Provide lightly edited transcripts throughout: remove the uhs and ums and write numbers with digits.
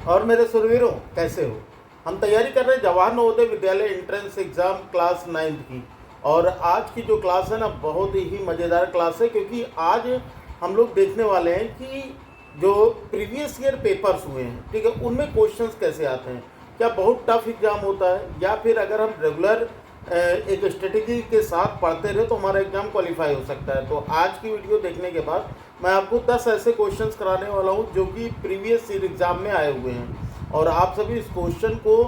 और मेरे सुरवीरों, कैसे हो? हम तैयारी कर रहे हैं Jawahar Navodaya Vidyalaya entrance exam class 9th की। और आज की जो क्लास है ना, बहुत ही मज़ेदार क्लास है, क्योंकि आज हम लोग देखने वाले हैं कि जो प्रीवियस ईयर पेपर्स हुए हैं, ठीक है, उनमें क्वेश्चंस कैसे आते हैं। क्या बहुत टफ एग्ज़ाम होता है, या फिर अगर हम रेगुलर एक स्ट्रेटेजी के साथ पढ़ते रहे तो हमारा एग्ज़ाम क्वालिफाई हो सकता है। तो आज की वीडियो देखने के बाद मैं आपको 10 ऐसे क्वेश्चंस कराने वाला हूं जो कि प्रीवियस ईयर एग्ज़ाम में आए हुए हैं, और आप सभी इस क्वेश्चन को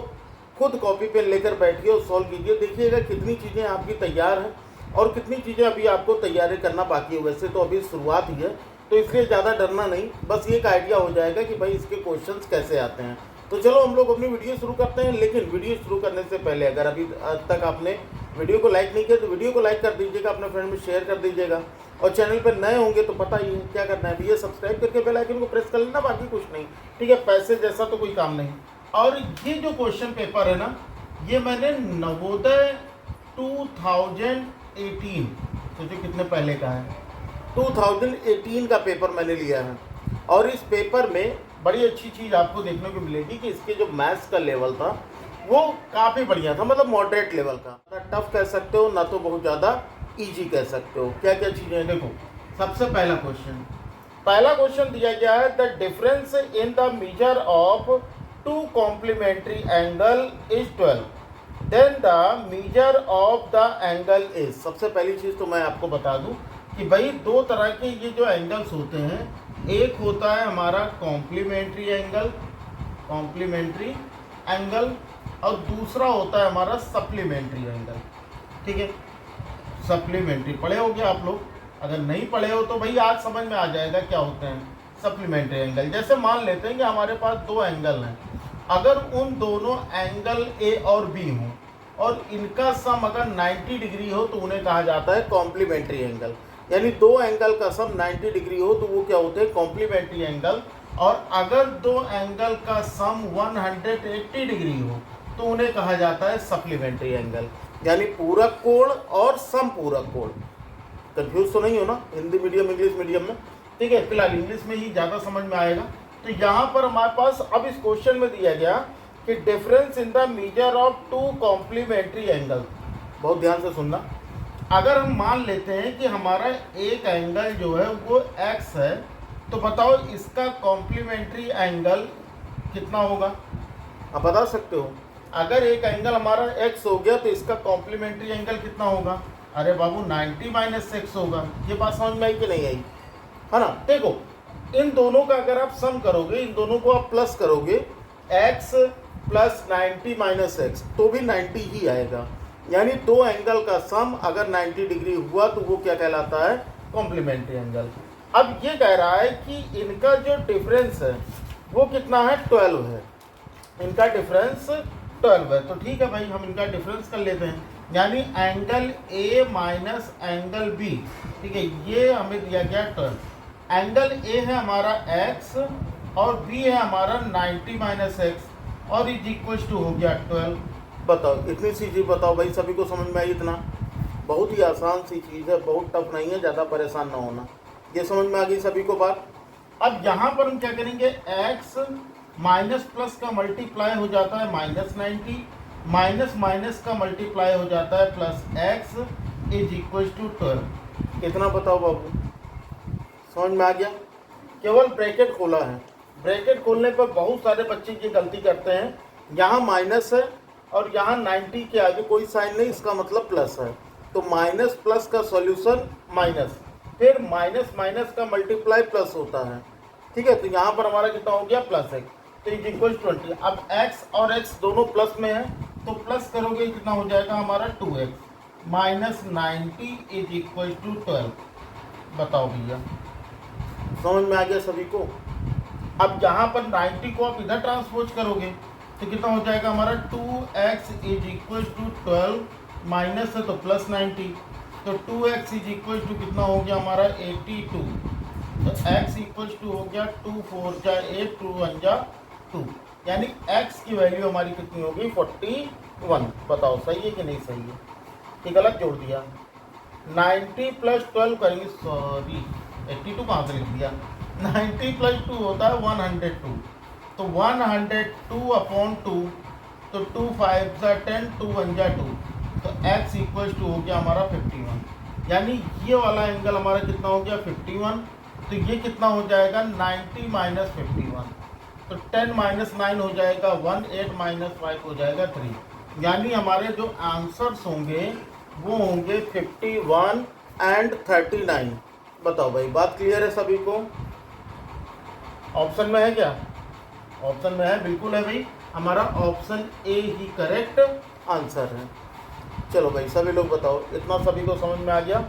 खुद कॉपी पेन लेकर बैठिए और सॉल्व कीजिए। देखिएगा कितनी चीज़ें आपकी तैयार हैं और कितनी चीज़ें अभी आपको तैयारी करना बाकी है। वैसे तो अभी शुरुआत ही है, तो इसलिए ज़्यादा डरना नहीं, बस ये एक आइडिया हो जाएगा कि भाई इसके क्वेश्चंस कैसे आते हैं। तो चलो हम लोग अपनी वीडियो शुरू करते हैं। लेकिन वीडियो शुरू करने से पहले अगर अभी तक आपने वीडियो को लाइक नहीं किया तो वीडियो को लाइक कर दीजिएगा, अपने फ्रेंड में शेयर कर दीजिएगा, और चैनल पर नए होंगे तो पता ही है क्या करना है भैया, सब्सक्राइब करके बेल आइकन को प्रेस कर लेना, बाकी कुछ नहीं, ठीक है। पैसे जैसा तो कोई काम नहीं। और ये जो क्वेश्चन पेपर है ना, ये मैंने नवोदय 2018, सोचिए कितने पहले का है, 2018 का पेपर मैंने लिया है। और इस पेपर में बड़ी अच्छी चीज़ आपको देखने को मिलेगी कि इसके जो मैथ्स का लेवल था वो काफ़ी बढ़िया था, मतलब मॉडरेट लेवल का। ना टफ कह सकते हो, ना तो बहुत ज़्यादा इजी कह सकते हो। क्या क्या चीज़ें हैं देखो। सबसे पहला क्वेश्चन दिया गया है, the difference in the measure of two complementary angle is 12, then the measure of the angle is. सबसे पहली चीज़ तो मैं आपको बता दूं कि भाई दो तरह के ये जो एंगल्स होते हैं, एक होता है हमारा कॉम्प्लीमेंट्री एंगल, और दूसरा होता है हमारा सप्लीमेंट्री एंगल, ठीक है। सप्लीमेंट्री पढ़े हो क्या आप लोग? अगर नहीं पढ़े हो तो भाई आज समझ में आ जाएगा क्या होते हैं सप्लीमेंट्री एंगल। जैसे मान लेते हैं कि हमारे पास दो एंगल हैं, अगर उन दोनों एंगल ए और बी हों और इनका सम अगर 90 डिग्री हो तो उन्हें कहा जाता है कॉम्प्लीमेंट्री एंगल। यानी दो एंगल का सम 90 डिग्री हो तो वो क्या होते हैं, कॉम्प्लीमेंट्री एंगल। और अगर दो एंगल का सम 180 डिग्री हो तो उन्हें कहा जाता है सप्लीमेंट्री एंगल, यानी पूरक कोण और समपूरक कोण। कंफ्यूज तो नहीं हो ना हिंदी मीडियम इंग्लिश मीडियम में, ठीक है। फिलहाल इंग्लिश में ही ज़्यादा समझ में आएगा। तो यहाँ पर हमारे पास अब इस क्वेश्चन में दिया गया कि difference in the measure of two complementary angle. बहुत ध्यान से सुनना। अगर हम मान लेते हैं कि हमारा एक एंगल जो है वो x है, तो बताओ इसका कॉम्प्लीमेंट्री एंगल कितना होगा? आप बता सकते हो। अगर एक एंगल हमारा x हो गया तो इसका कॉम्प्लीमेंट्री एंगल कितना होगा? अरे बाबू 90 - x होगा। ये बात समझ में आई कि नहीं आई, है ना? देखो, इन दोनों का अगर आप सम करोगे, इन दोनों को आप प्लस करोगे, x + 90 - x, तो भी 90 ही आएगा। यानी दो एंगल का सम अगर 90 डिग्री हुआ तो वो क्या कहलाता है, कॉम्प्लीमेंट्री एंगल। अब ये कह रहा है कि इनका जो डिफरेंस है वो कितना है, 12 है। इनका डिफरेंस 12 है, तो ठीक है भाई, हम इनका डिफरेंस कर लेते हैं। यानी angle A minus angle B, ठीक है, ये हमें दिया गया 12। एंगल ए है हमारा x और बी है हमारा 90 - x, और इज इक्वल टू हो गया 12। बताओ, इतनी सी चीज़ बताओ भाई, सभी को समझ में आई? इतना बहुत ही आसान सी चीज़ है, बहुत टफ नहीं है, ज़्यादा परेशान ना होना। ये समझ में आ गई सभी को बात? अब यहाँ पर हम क्या करेंगे, x माइनस प्लस का मल्टीप्लाई हो जाता है -90, माइनस माइनस का मल्टीप्लाई हो जाता है +x इज इक्वल टू 12। इतना बताओ बाबू, समझ में आ गया? केवल ब्रैकेट खोला है। ब्रैकेट खोलने पर बहुत सारे बच्चे ये गलती करते हैं, यहाँ माइनस है और यहाँ 90 के आगे कोई साइन नहीं, इसका मतलब प्लस है। तो माइनस प्लस का सॉल्यूशन माइनस, फिर माइनस माइनस का मल्टीप्लाई प्लस होता है, ठीक है। तो यहाँ पर हमारा कितना हो गया, +x, तो इज इक्वल 20। अब x और x दोनों प्लस में है, तो प्लस करोगे कितना हो जाएगा हमारा 2x - 90 इज इक्वल टू 12। बताओ भैया, समझ में आ गया सभी को? अब यहाँ पर 90 को आप इधर ट्रांसपोज करोगे तो कितना हो जाएगा हमारा, 2x is equal to 12, minus है तो +90, तो 2x इज इक्वल टू कितना हो गया हमारा 82। तो x इक्वल टू हो गया 2 4 जा 8 2 1 जा 2, यानी x की वैल्यू हमारी कितनी होगी, 41। बताओ सही है कि नहीं सही है? कि गलत जोड़ दिया? 90 + 12 करेंगे, सॉरी 82 कहाँ से लिख दिया, 90 + 2 होता है 102, तो 102 अपॉन 2, तो 2 5 जा 10, 2 1 जा 2, तो x इक्वल टू हो गया हमारा 51। यानी ये वाला एंगल हमारा कितना हो गया 51, तो ये कितना हो जाएगा 90 माइनस 51, तो 10 माइनस 9 हो जाएगा 1, 8 माइनस 5 हो जाएगा 3। यानी हमारे जो आंसर्स होंगे वो होंगे 51 एंड 39। बताओ भाई, बात क्लियर है सभी को? ऑप्शन में है क्या? ऑप्शन में है, बिल्कुल है भाई, हमारा option A he correct answer है। चलो भाई सभी लोग बताओ, इतना सभी को समझ में आ गया?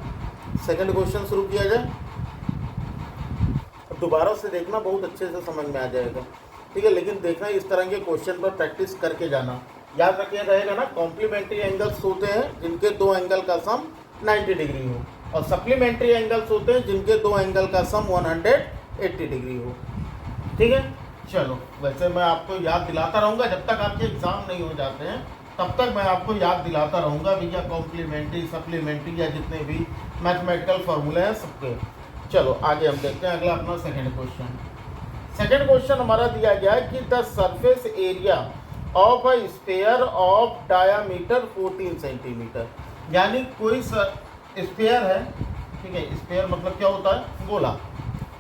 सेकंड क्वेश्चन शुरू किया जाए। दोबारा से देखना, बहुत अच्छे से समझ में आ जाएगा, ठीक है? लेकिन देखना इस तरह के क्वेश्चन पर प्रैक्टिस करके जाना। याद रखिए रहेगा ना, कॉम्प्लीमेंट्री एंगल्स होते हैं जिनके दो एंगल का सम 90 डिग्री हो, और सप्लीमेंट्री एंगल्स होते हैं जिनके दो एंगल का सम 180 डिग्री हो, ठीक है? चलो, वैसे मैं आपको याद दिलाता रहूँगा जब तक आपके एग्ज़ाम नहीं हो जाते हैं, तब तक मैं आपको याद दिलाता रहूँगा भैया, कॉम्प्लीमेंट्री सप्लीमेंट्री या जितने भी मैथमेटिकल फार्मूले हैं सबके। चलो आगे हम देखते हैं अगला अपना सेकंड क्वेश्चन। सेकंड क्वेश्चन हमारा दिया गया है कि the surface area of a sphere of diameter 14 centimetre. यानी कोई स्फीयर है, ठीक है? स्फीयर मतलब क्या होता है? गोला।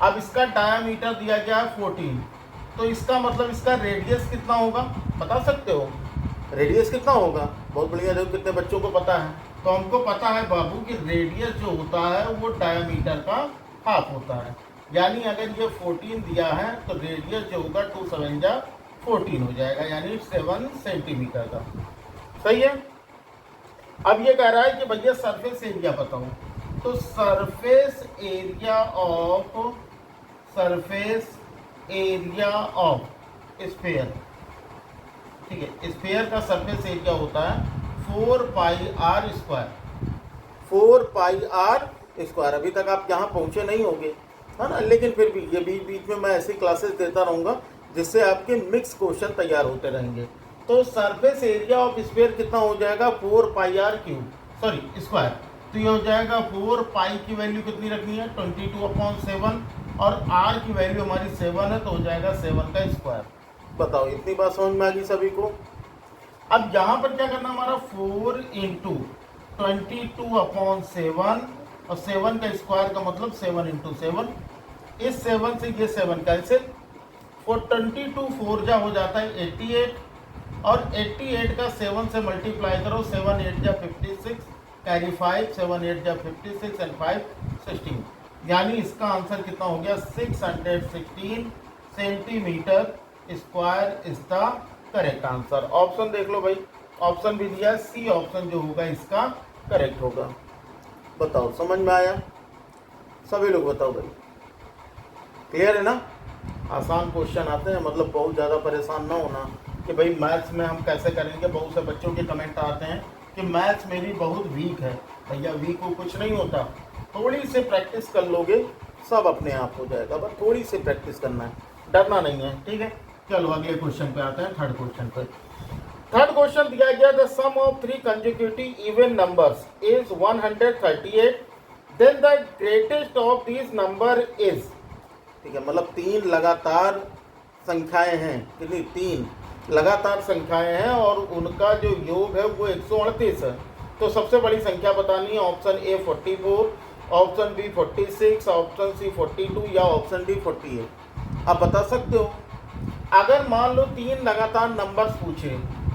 अब इसका डायामीटर दिया गया है 14, तो इसका मतलब इसका रेडियस कितना होगा? बता सकते हो रेडियस कितना होगा? बहुत बढ़िया, देखो कितने बच्चों को पता है। तो हमको पता है बाबू कि रेडियस जो होता है वो डायामीटर का हाफ होता है। यानी अगर ये 14 दिया है तो रेडियस जो होगा 2 7 जा 14 हो जाएगा, यानी 7 सेंटीमीटर का। सही है। अब ये कह रहा है कि भैया सरफेस एरिया बताओ, तो सरफेस एरिया ऑफ स्फीयर, ठीक है? स्फीयर का सरफेस एरिया होता है 4 pi r square. 4 pi r square. अभी तक आप यहाँ पहुँचे नहीं होंगे, है ना? लेकिन फिर भी ये बीच बीच में मैं ऐसी क्लासेस देता रहूँगा जिससे आपके मिक्स क्वेश्चन तैयार होते रहेंगे। तो सरफेस एरिया ऑफ स्फीयर कितना हो जाएगा? 4 pi are cube, sorry square. तो ये हो जाएगा 4 पाई की वैल्यू कितनी रखनी है? 22/7, और आर की वैल्यू हमारी 7 है, तो हो जाएगा 7 का स्क्वायर। बताओ, इतनी बात समझ में आ गई सभी को? अब यहाँ पर क्या करना हमारा? 4 इंटू 22/7, और 7 का स्क्वायर का मतलब 7 इंटू 7। इस 7 से ये 7 कैंसिल, 422 4 जा हो जाता है 88, और 88 का 7 से मल्टीप्लाई करो, 7 8 जा 56, कैरी 5, 7 8 जा 56 एंड 5 16। यानी इसका आंसर कितना हो गया? 616 centimetre square is the correct answer. Option देख लो भाई, ऑप्शन भी दिया, सी ऑप्शन जो होगा इसका करेक्ट होगा। बताओ, समझ में आया? सभी लोग बताओ भाई, क्लियर है ना? आसान क्वेश्चन आते हैं, मतलब बहुत ज़्यादा परेशान ना होना कि भाई मैथ्स में हम कैसे करेंगे। बहुत से बच्चों के कमेंट आते हैं कि मैथ्स मेरी बहुत वीक है। भैया वीक हो कुछ नहीं होता, थोड़ी सी प्रैक्टिस कर लोगे सब अपने आप हो जाएगा। बस थोड़ी सी प्रैक्टिस करना है, डरना नहीं है, ठीक है? चलो अगले क्वेश्चन पे आते हैं, थर्ड क्वेश्चन पे। थर्ड क्वेश्चन दिया गया, the sum of 3 consecutive even numbers is 138, then the greatest of this number is, ठीक है? मतलब 3 लगातार संख्याएं हैं, कितनी? 3 लगातार संख्याएं हैं, और उनका जो योग है वो 138 है। तो सबसे बड़ी संख्या बतानी है। Option A 44, option B 46, option C 42 या ऑप्शन डी 48। आप बता सकते हो? अगर मान लो 3 लगातार नंबर्स पूछे,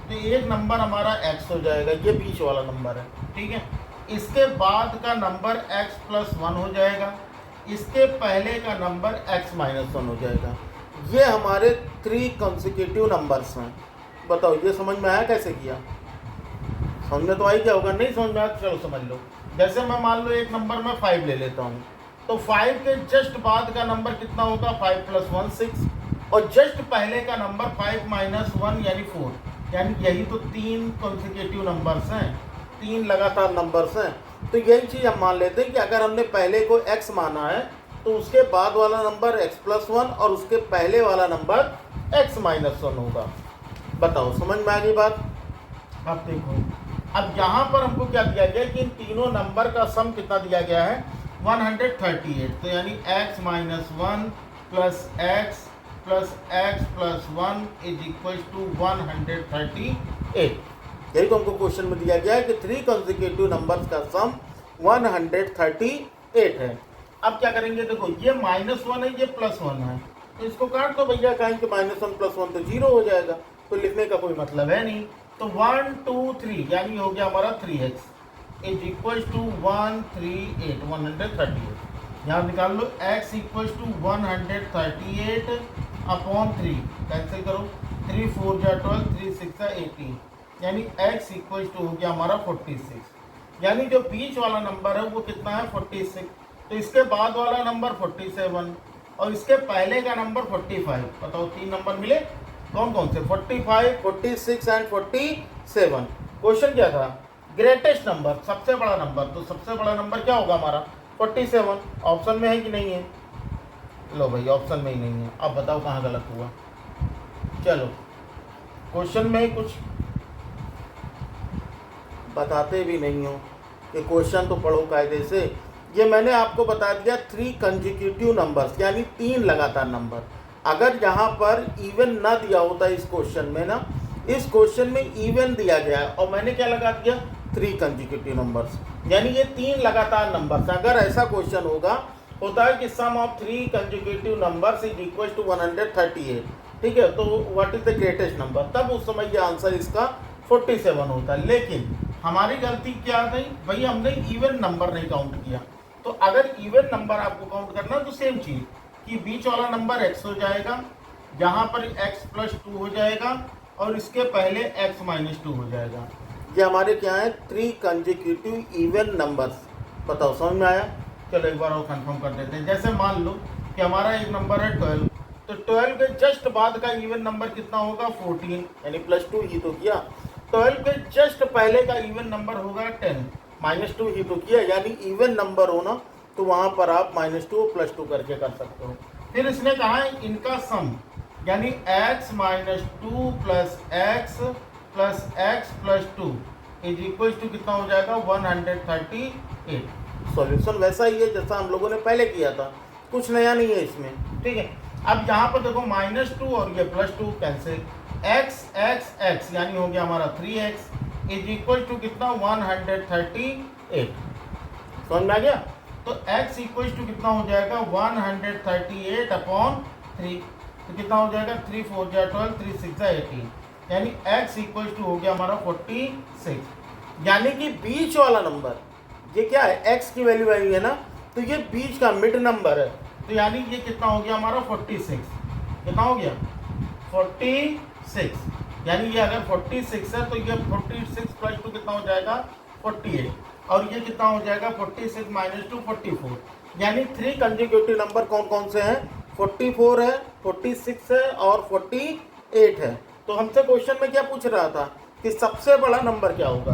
तो एक नंबर हमारा x हो जाएगा, ये बीच वाला नंबर है, ठीक है? इसके बाद का नंबर x+1 हो जाएगा, इसके पहले का नंबर x-1 हो जाएगा। ये हमारे 3 कंसेक्यूटिव नंबर्स हैं। बताओ, ये समझ में आया कैसे किया? समझ में तो आई क्या होगा? नहीं समझ में आया? चलो समझ लो। जैसे मैं मान लो एक नंबर में 5 ले लेता हूँ, तो 5 के जस्ट बाद का नंबर कितना होगा? 5+1 6, और जस्ट पहले का नंबर 5-1 यानी 4। यानी यही तो 3 कंसेक्यूटिव नंबर्स हैं, 3 लगातार नंबर्स हैं। तो यही चीज़ हम मान लेते हैं कि अगर हमने पहले को x माना है, तो उसके बाद वाला नंबर x+1 और उसके पहले वाला नंबर x-1 होगा। बताओ, समझ में आ गई बात? अब देखो, अब यहाँ पर हमको क्या दिया गया कि इन तीनों नंबर का सम कितना दिया गया है? 138। तो यानी x-1 plus x plus x plus 1 is equal to 138। यही तो हमको क्वेश्चन में दिया गया है कि 3 कंसेक्यूटिव नंबर्स का सम 138 है। अब क्या करेंगे, देखो ये -1 है, ये +1 है, तो इसको काट दो भैया, कहें कि -1 + 1 तो 0 हो जाएगा, तो लिखने का कोई मतलब है नहीं। तो 1 2 3 यानी हो गया हमारा 3x इज इक्वल टू 138 यहाँ निकाल लो। x equal to 138 upon 3 cancel करो, 3 4 जा 12, 3 6 जा 18 यानी x इक्वल टू हो गया हमारा 46। यानी जो बीच वाला नंबर है वो कितना है 46, तो इसके बाद वाला नंबर 47 और इसके पहले का नंबर 45। बताओ 3 नंबर मिले, कौन कौन से, 45, 46 एंड 47। क्वेश्चन क्या था, ग्रेटेस्ट नंबर, सबसे बड़ा नंबर, तो सबसे बड़ा नंबर क्या होगा हमारा 47। ऑप्शन में है कि नहीं है, लो भाई ऑप्शन में ही नहीं है। अब बताओ कहाँ गलत हुआ, चलो क्वेश्चन में ही कुछ बताते भी नहीं हो कि क्वेश्चन तो पढ़ो कायदे से। ये मैंने आपको बता दिया 3 कंसेक्यूटिव नंबर्स यानी 3 लगातार नंबर। अगर यहाँ पर इवन ना दिया होता इस क्वेश्चन में ना, इस क्वेश्चन में इवन दिया गया है और मैंने क्या लगा दिया 3 कंसेक्यूटिव नंबर्स यानी ये 3 लगातार नंबर्स। अगर ऐसा क्वेश्चन होता है कि sum of 3 consecutive numbers is equal to 138, ठीक है, तो what is the greatest number, तब उस समय ये आंसर इसका 47 होता है। लेकिन हमारी गलती क्या थी भाई, हमने इवन नंबर नहीं काउंट किया। तो अगर इवन नंबर आपको काउंट करना तो सेम चीज़ कि बीच वाला नंबर x हो जाएगा, यहाँ पर x + 2 हो जाएगा और इसके पहले x - 2 हो जाएगा। ये हमारे क्या है 3 कंसेक्यूटिव इवन नंबर्स। बताओ समझ में आया? चलो एक बार और कंफर्म कर देते हैं। जैसे मान लो कि हमारा एक नंबर है 12, तो 12 के जस्ट बाद का इवन नंबर कितना होगा 14 यानी +2 ही तो किया। 12 के जस्ट पहले का इवन नंबर होगा 10, -2 ही तो किया, यानी इवन नंबर हो ना तो वहाँ पर आप -2 + 2 करके कर सकते हो। फिर इसने कहा है इनका सम यानी x - 2 + x + x + 2 is equal to कितना हो जाएगा 138। सॉल्यूशन वैसा ही है जैसा हम लोगों ने पहले किया था, कुछ नया नहीं है इसमें, ठीक है। अब यहाँ पर देखो -2 और ये +2 कैंसिल, x x x यानी हो गया हमारा 3x इज इक्वल टू कितना 138। समझ में आ गया? तो x इक्वल टू कितना हो जाएगा 138 अपॉन 3, तो कितना हो जाएगा 3 4 जा 12, 3 6 जा 18 यानी x इक्वल टू हो गया हमारा 46। यानी कि बीच वाला नंबर ये क्या है x की वैल्यू आई है ना, तो ये बीच का मिड नंबर है, तो यानी ये कितना हो गया हमारा 46। कितना हो गया 46, यानी ये अगर 46 है तो ये 46 + 2 कितना हो जाएगा 48 और ये कितना हो जाएगा 46 - 2 44। यानी 3 कंसेक्यूटिव नंबर कौन कौन से हैं 44 है, 46 है और 48 है। तो हमसे क्वेश्चन में क्या पूछ रहा था कि सबसे बड़ा नंबर क्या होगा,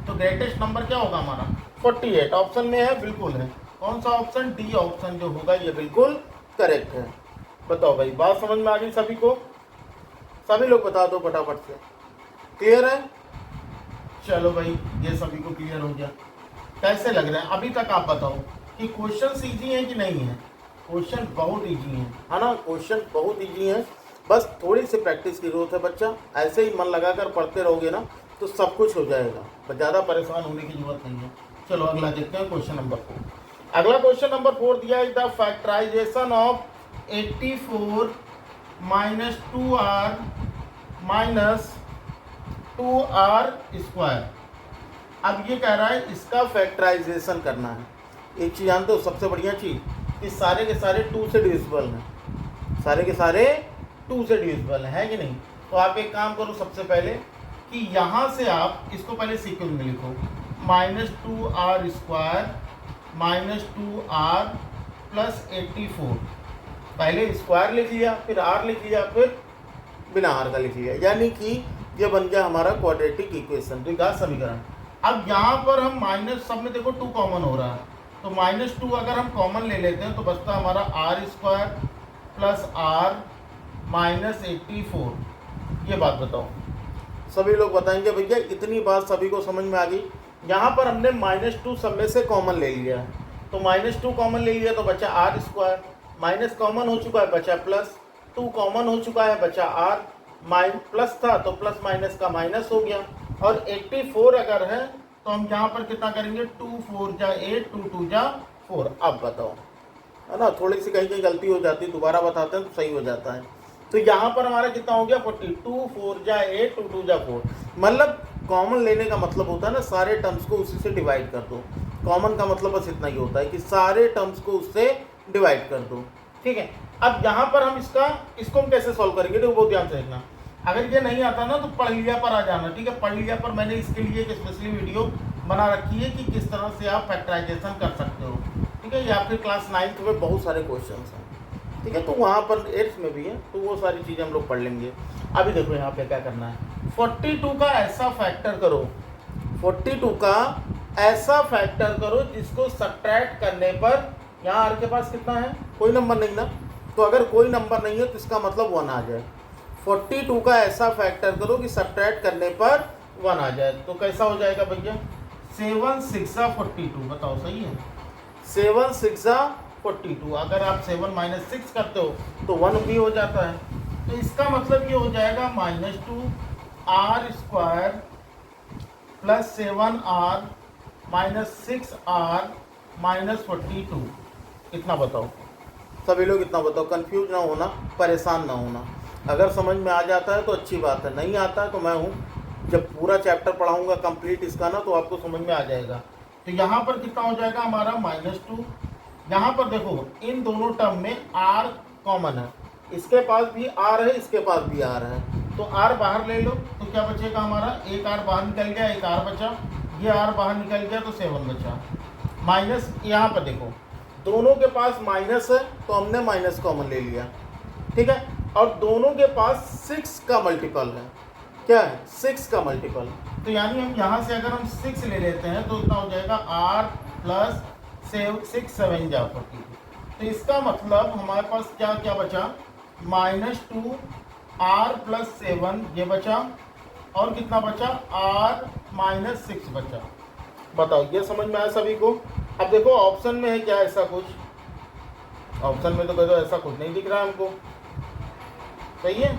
तो ग्रेटेस्ट नंबर क्या होगा हमारा 48। ऑप्शन में है, बिल्कुल है। कौन सा ऑप्शन, डी ऑप्शन जो होगा ये बिल्कुल करेक्ट है। बताओ भाई बात समझ में आ गई सभी को? सभी लोग बता दो फटाफट से, क्लियर है? चलो भाई ये सभी को क्लियर हो गया। कैसे लग रहा है अभी तक आप बताओ कि क्वेश्चन इजी है कि नहीं है? क्वेश्चन बहुत इजी है ना, क्वेश्चन बहुत इजी है, बस थोड़ी सी प्रैक्टिस की जरूरत है बच्चा। ऐसे ही मन लगाकर पढ़ते रहोगे ना तो सब कुछ हो जाएगा, पर ज़्यादा परेशान होने की जरूरत नहीं है। चलो अगला देखते हैं क्वेश्चन नंबर 4। अगला क्वेश्चन नंबर 4 दिया है the factorization of 84 - 2r - 2r²। अब ये कह रहा है इसका फैक्टराइजेशन करना है। एक चीज़ जानते हो सबसे बढ़िया चीज़ कि सारे के सारे 2 से डिविजिबल हैं, सारे के सारे 2 से डिविजिबल है कि नहीं? तो आप एक काम करो सबसे पहले कि यहाँ से आप इसको पहले सीक्वेंस में लिखो -2r² -2r + 84। पहले स्क्वायर लिख लिया, फिर r लिख लिया, फिर बिना r का लिख लिया, यानी कि ये बन गया हमारा क्वाड्रेटिक इक्वेशन, द्विघात समीकरण। अब यहाँ पर हम माइनस, सब में देखो 2 कॉमन हो रहा है, तो -2 अगर हम कॉमन ले लेते हैं तो बचता हमारा r² + r - 84। ये बात बताओ, सभी लोग बताएंगे भैया इतनी बात सभी को समझ में आ गई। यहाँ पर हमने -2 सब में से कॉमन ले लिया है, तो -2 कॉमन ले लिया तो बचा r², माइनस कॉमन हो चुका है बचा प्लस, 2 कॉमन हो चुका है, बचा आर, प्लस था तो प्लस माइनस का माइनस हो गया। और 84 अगर है तो हम यहाँ पर कितना करेंगे, 2 4 जा 8, 2 2 जा 4। अब बताओ, है ना, थोड़ी सी कहीं कहीं गलती हो जाती है, दोबारा बताते हैं तो सही हो जाता है। तो यहाँ पर हमारा कितना हो गया, 42, 4 जा 8, 2 2 जा 4। मतलब कॉमन लेने का मतलब होता है ना, सारे टर्म्स को उसी से डिवाइड कर दो। कॉमन का मतलब बस इतना ही होता है कि सारे टर्म्स को उससे डिवाइड कर दो, ठीक है। अब यहाँ पर हम इसको हम कैसे सॉल्व करेंगे, तो बहुत ध्यान से देखना। अगर ये नहीं आता ना तो पढ़ लिया पर आ जाना, ठीक है। पढ़ लिया पर मैंने इसके लिए एक स्पेशली वीडियो बना रखी है कि किस तरह से आप फैक्टराइजेशन कर सकते हो, ठीक है। ये आपके क्लास 9th में बहुत सारे क्वेश्चन हैं, ठीक है। तो वहाँ पर 8th में भी है, तो वो सारी चीज़ें हम लोग पढ़ लेंगे। अभी देखो यहाँ पे क्या करना है, 42 का ऐसा फैक्टर करो, 42 का ऐसा फैक्टर करो जिसको सब्ट्रैक्ट करने पर यहाँ आर के पास कितना है, कोई नंबर नहीं ना, तो अगर कोई नंबर नहीं है तो इसका मतलब 1 आ जाए। 42 का ऐसा फैक्टर करो कि सब्ट्रैक्ट करने पर 1 आ जाए, तो कैसा हो जाएगा भैया, 7 6 42। बताओ सही है, 7 6 42। अगर आप 7 - 6 करते हो तो 1 भी हो जाता है। तो इसका मतलब ये हो जाएगा -2 r² प्लस 7r -6r -42। इतना बताओ सभी लोग, इतना बताओ, कंफ्यूज ना होना, परेशान ना होना। अगर समझ में आ जाता है तो अच्छी बात है, नहीं आता है तो मैं हूँ, जब पूरा चैप्टर पढ़ाऊँगा कंप्लीट इसका ना, तो आपको समझ में आ जाएगा। तो यहाँ पर कितना हो जाएगा हमारा -2। यहाँ पर देखो इन दोनों टर्म में r कॉमन है, इसके पास भी r है, इसके पास भी r है, तो r बाहर ले लो तो क्या बचेगा हमारा, एक r बाहर निकल गया, एक r बचा, ये r बाहर निकल गया तो 7 बचा। माइनस यहाँ पर देखो दोनों के पास माइनस है तो हमने माइनस कॉमन ले लिया, ठीक है। और दोनों के पास 6 का मल्टीपल है, क्या है, 6 का मल्टीपल। तो यानी हम यहाँ से अगर हम 6 ले लेते हैं तो इतना हो जाएगा r प्लस 6 7 जा 40। तो इसका मतलब हमारे पास क्या क्या बचा, -2 r प्लस 7 ये बचा, और कितना बचा, r -6 बचा। बताओ ये समझ में आया सभी को। अब देखो ऑप्शन में है क्या ऐसा कुछ, ऑप्शन में तो कह दो ऐसा कुछ नहीं दिख रहा है हमको, सही है,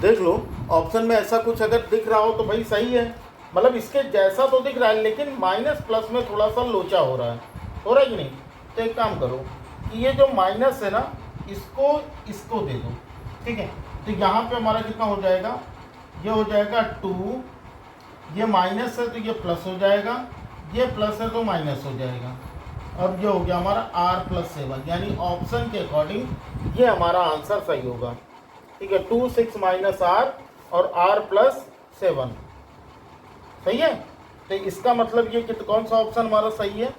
देख लो ऑप्शन में ऐसा कुछ अगर दिख रहा हो तो भाई सही है, मतलब इसके जैसा तो दिख रहा है, लेकिन माइनस प्लस में थोड़ा सा लोचा हो रहा है कि नहीं। तो एक काम करो कि ये जो माइनस है ना, इसको दे दो, ठीक है। तो यहाँ पे हमारा कितना हो जाएगा, ये हो जाएगा 2, ये माइनस है तो ये प्लस हो जाएगा, ये प्लस है तो माइनस हो जाएगा, और ये हो गया हमारा r प्लस 7। यानी ऑप्शन के अकॉर्डिंग ये हमारा आंसर सही होगा, ठीक है। 2 6 - r और r प्लस 7 सही है। तो इसका मतलब ये कि कौन सा ऑप्शन हमारा सही है,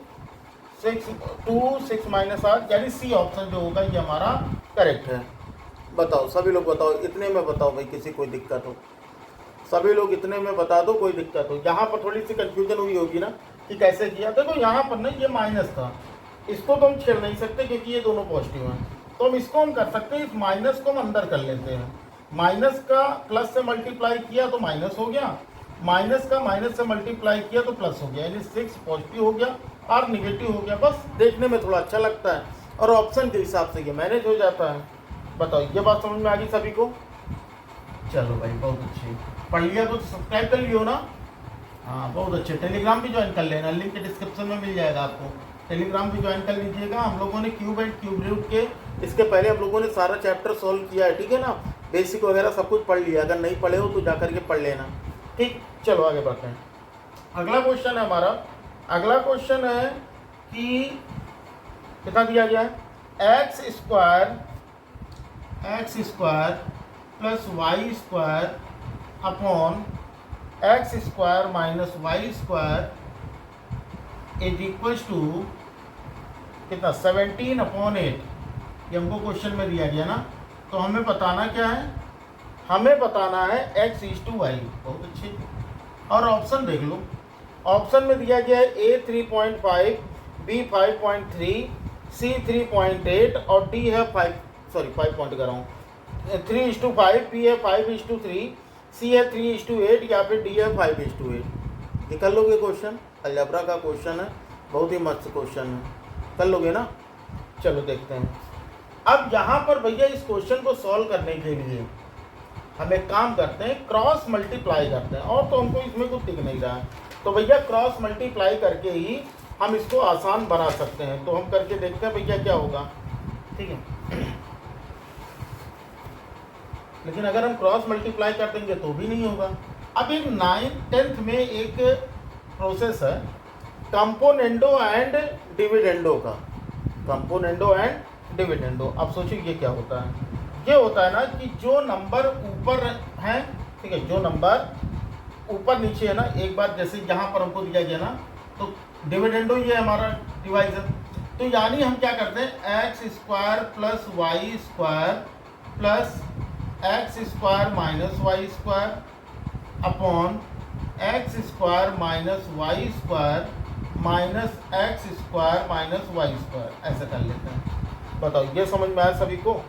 2 6 - r, यानी सी ऑप्शन जो होगा ये हमारा करेक्ट है। बताओ सभी लोग बताओ, इतने में बताओ भाई, किसी कोई दिक्कत हो, सभी लोग इतने में बता दो, कोई दिक्कत हो। यहाँ पर थोड़ी सी कंफ्यूजन हुई होगी ना कि कैसे किया, देखो यहाँ पर ना ये माइनस था, इसको तो हम छेड़ नहीं सकते क्योंकि ये दोनों पॉजिटिव हैं, तो हम इसको हम कर सकते हैं, इस माइनस को हम अंदर कर लेते हैं। माइनस का प्लस से मल्टीप्लाई किया तो माइनस हो गया, माइनस का माइनस से मल्टीप्लाई किया तो प्लस हो गया, यानी 6 पॉजिटिव हो गया और निगेटिव हो गया। बस देखने में थोड़ा अच्छा लगता है और ऑप्शन के हिसाब से ये मैनेज हो जाता है। बताओ ये बात समझ में आ गई सभी को। चलो भाई बहुत अच्छे, पढ़ लिया तो सब्सक्राइब कर लियो ना, हाँ बहुत अच्छे। टेलीग्राम भी ज्वाइन कर लेना, लिंक डिस्क्रिप्शन में मिल जाएगा आपको, टेलीग्राम भी ज्वाइन कर लीजिएगा। हम लोगों ने क्यूब एंड क्यूब रूट के इसके पहले हम लोगों ने सारा चैप्टर सॉल्व किया है, ठीक है ना, बेसिक वगैरह सब कुछ पढ़ लिया। अगर नहीं पढ़े हो तो जा करके पढ़ लेना, ठीक। चलो आगे बढ़ते हैं। अगला क्वेश्चन है हमारा, अगला क्वेश्चन है कि कितना दिया गया है, x² plus y² upon x² minus y² is equals to कितना, 17/8। ये हमको क्वेश्चन में दिया गया ना, तो हमें बताना क्या है, हमें बताना है x इज टू y। बहुत अच्छे, और ऑप्शन देख लो, ऑप्शन में दिया गया है a 3.5, b 5.3, c 3.8 और d है 5 पॉइंट कर रहा हूँ, 3:5, b है 5:3, c है 3:8 या फिर d है 5:8। ये कर लोगे क्वेश्चन, अलजेब्रा का क्वेश्चन है, बहुत ही मस्त क्वेश्चन है, कर लोगे ना। चलो देखते हैं, अब यहाँ पर भैया इस क्वेश्चन को सॉल्व करने के लिए हम एक काम करते हैं, क्रॉस मल्टीप्लाई करते हैं, और तो हमको इसमें कुछ दिख नहीं रहा है, तो भैया क्रॉस मल्टीप्लाई करके ही हम इसको आसान बना सकते हैं। तो हम करके देखते हैं भैया क्या होगा, ठीक है। लेकिन अगर हम क्रॉस मल्टीप्लाई कर देंगे तो भी नहीं होगा। अब एक 9th 10th में एक प्रोसेस है कंपोनेंडो एंड डिविडेंडो का, कंपोनेंडो एंड डिविडेंडो। अब सोचिए ये क्या होता है, ये होता है ना कि जो नंबर ऊपर है, ठीक है, जो नंबर ऊपर नीचे है ना, एक बार जैसे यहाँ पर हमको दिया गया ना, तो डिविडेंडो ये हमारा डिवाइजर, तो यानी हम क्या करते हैं, x square plus y square plus x square minus y square upon x square minus y square minus x square minus y square, ऐसे कर लेते हैं। बताओ ये समझ में आया सभी को?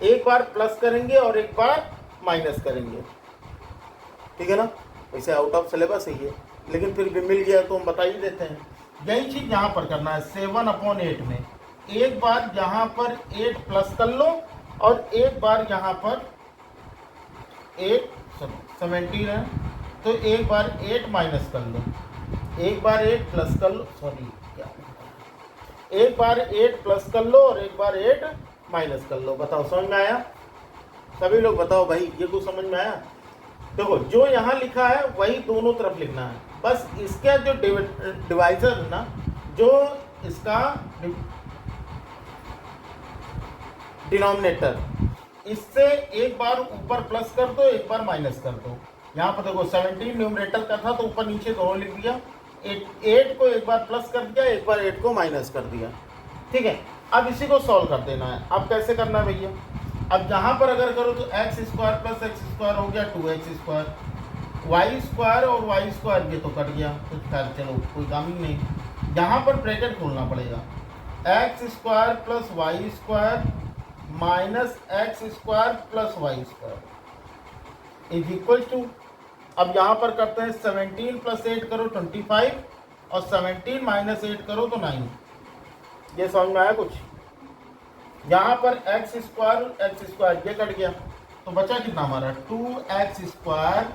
एक बार प्लस करेंगे और एक बार माइनस करेंगे, ठीक है ना। वैसे आउट ऑफ सिलेबस है ये, लेकिन फिर भी मिल गया तो हम बता ही देते हैं। यही चीज़ यहाँ पर करना है 7/8 में, एक बार यहाँ पर 8 प्लस कर लो और एक बार यहाँ पर 17 है, तो एक बार 8 माइनस कर लो, एक बार 8 प्लस कर लो, सॉरी क्या, एक बार 8 प्लस कर लो और एक बार 8 माइनस कर लो। बताओ समझ में आया? सभी लोग बताओ भाई, ये कुछ समझ में आया? देखो जो यहाँ लिखा है वही दोनों तरफ लिखना है, बस इसका जो डिवाइजर है ना, जो इसका डिनोमिनेटर, इससे एक बार ऊपर प्लस कर दो, एक बार माइनस कर दो। यहाँ पर देखो 17 न्यूमरेटर का था तो ऊपर नीचे दोनों लिख दिया, 8 को एक बार प्लस कर दिया, एक बार 8 को माइनस कर दिया, ठीक है। अब इसी को सॉल्व कर देना है। अब कैसे करना है भैया, अब यहाँ पर अगर करो तो x square plus x square हो गया 2x स्क्वायर, वाई स्क्वायर और वाई स्क्वायर ये तो कट गया, कुछ खैर चलो कोई काम ही नहीं। यहाँ पर ब्रैकेट खोलना पड़ेगा, x square plus y square minus x square plus y square is equal to, अब यहाँ पर करते हैं 17 प्लस 8 करो 25 और 17 माइनस 8 करो तो 9। ये समझ में आया कुछ? यहाँ पर एक्स स्क्वायर ये कट गया, तो बचा कितना हमारा 2x square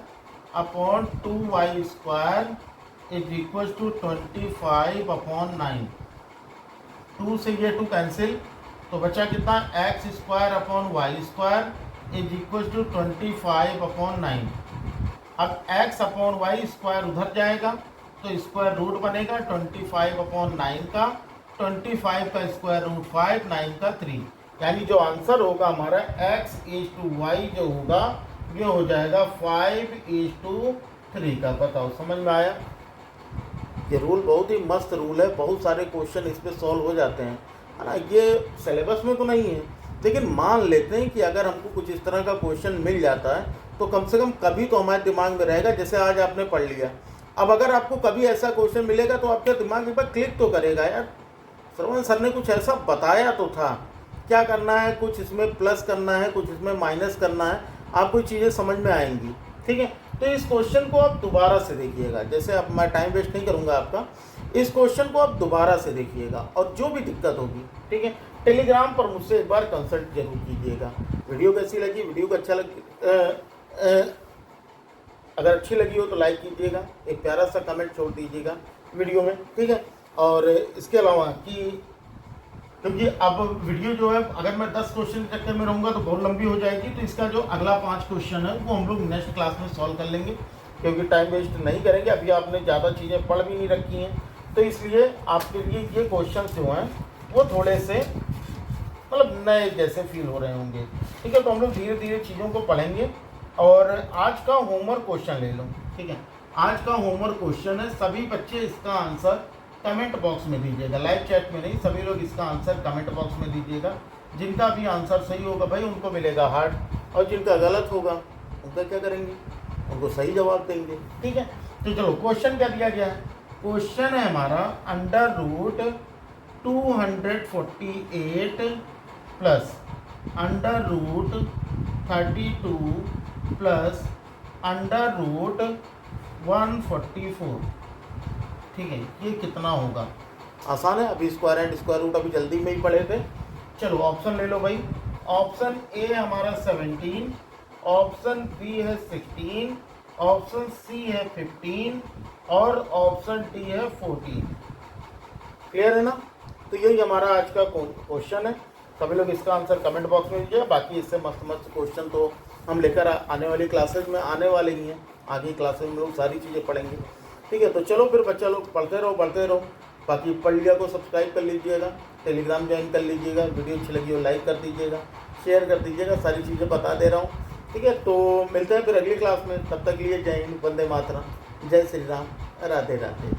upon 2y square is equal to 25 upon 9। 2 से ये 2 कैंसिल, तो बचा कितना, x square upon y square is equal to 25 upon 9। अब x अपॉन वाई स्क्वायर उधर जाएगा तो स्क्वायर रूट बनेगा 25 अपॉन 9 का, 25 का स्क्वायर रूट 5, 9 का 3, यानी जो आंसर होगा हमारा x/y जो होगा ये हो जाएगा 5/3 का। बताओ समझ में आया? ये रूल बहुत ही मस्त रूल है, बहुत सारे क्वेश्चन इस पर सॉल्व हो जाते हैं, है ना। ये सिलेबस में तो नहीं है, लेकिन मान लेते हैं कि अगर हमको कुछ इस तरह का क्वेश्चन मिल जाता है तो कम से कम कभी तो हमारे दिमाग में रहेगा, जैसे आज आपने पढ़ लिया। अब अगर आपको कभी ऐसा क्वेश्चन मिलेगा तो आपके दिमाग एक बार क्लिक तो करेगा, यार श्रवण सर ने कुछ ऐसा बताया तो था, क्या करना है, कुछ इसमें प्लस करना है, कुछ इसमें माइनस करना है, आपको चीज़ें समझ में आएंगी, ठीक है। तो इस क्वेश्चन को आप दोबारा से देखिएगा, जैसे अब मैं टाइम वेस्ट नहीं करूँगा आपका, इस क्वेश्चन को आप दोबारा से देखिएगा और जो भी दिक्कत होगी, ठीक है, टेलीग्राम पर मुझसे एक बार कंसल्ट जरूर कीजिएगा। वीडियो कैसी लगी, वीडियो को अच्छा अगर अच्छी लगी हो तो लाइक कीजिएगा, एक प्यारा सा कमेंट छोड़ दीजिएगा वीडियो में, ठीक है। और इसके अलावा कि क्योंकि अब वीडियो जो है अगर मैं 10 क्वेश्चन के चक्कर में रहूँगा तो बहुत लंबी हो जाएगी, तो इसका जो अगला 5 क्वेश्चन है वो हम लोग नेक्स्ट क्लास में सॉल्व कर लेंगे, क्योंकि टाइम वेस्ट नहीं करेंगे। अभी आपने ज़्यादा चीज़ें पढ़ भी नहीं रखी हैं, तो इसलिए आपके लिए ये क्वेश्चन जो हैं वो थोड़े से मतलब नए जैसे फील हो रहे होंगे, ठीक है। तो हम लोग धीरे धीरे चीज़ों को पढ़ेंगे। और आज का होमवर्क क्वेश्चन ले लो, ठीक है। आज का होमवर्क क्वेश्चन है, सभी बच्चे इसका आंसर कमेंट बॉक्स में दीजिएगा, लाइव चैट में नहीं, सभी लोग इसका आंसर कमेंट बॉक्स में दीजिएगा। जिनका भी आंसर सही होगा भाई उनको मिलेगा हार्ट, और जिनका गलत होगा उनका क्या करेंगे, उनको सही जवाब देंगे, ठीक है। तो चलो क्वेश्चन क्या दिया गया है, क्वेश्चन है हमारा √248 प्लस √32 प्लस √144, ठीक है। ये कितना होगा? आसान है, अभी स्क्वायर एंड स्क्वायर रूट अभी जल्दी में ही पढ़े थे, चलो ऑप्शन ले लो भाई। ऑप्शन ए हमारा 17, ऑप्शन बी है 16, ऑप्शन सी है 15 और ऑप्शन डी है 14। क्लियर है ना? तो यही हमारा आज का क्वेश्चन है। सभी लोग इसका आंसर कमेंट बॉक्स में दीजिए। बाकी इससे मस्त मस्त क्वेश्चन तो हम लेकर आने वाली क्लासेज में आने वाले ही हैं। आगे क्लासेज में लोग सारी चीज़ें पढ़ेंगे। ठीक है, तो चलो फिर बच्चा लोग पढ़ते रहो। बाकी पढ़ लिया को सब्सक्राइब कर लीजिएगा, टेलीग्राम ज्वाइन कर लीजिएगा, वीडियो अच्छी लगी हो लाइक कर दीजिएगा, शेयर कर दीजिएगा, सारी चीज़ें बता दे रहा हूँ। ठीक है, तो मिलते हैं फिर अगली क्लास में। तब तक लिए जय हिंद, वंदे मातरम, जय श्री राम, राधे राधे।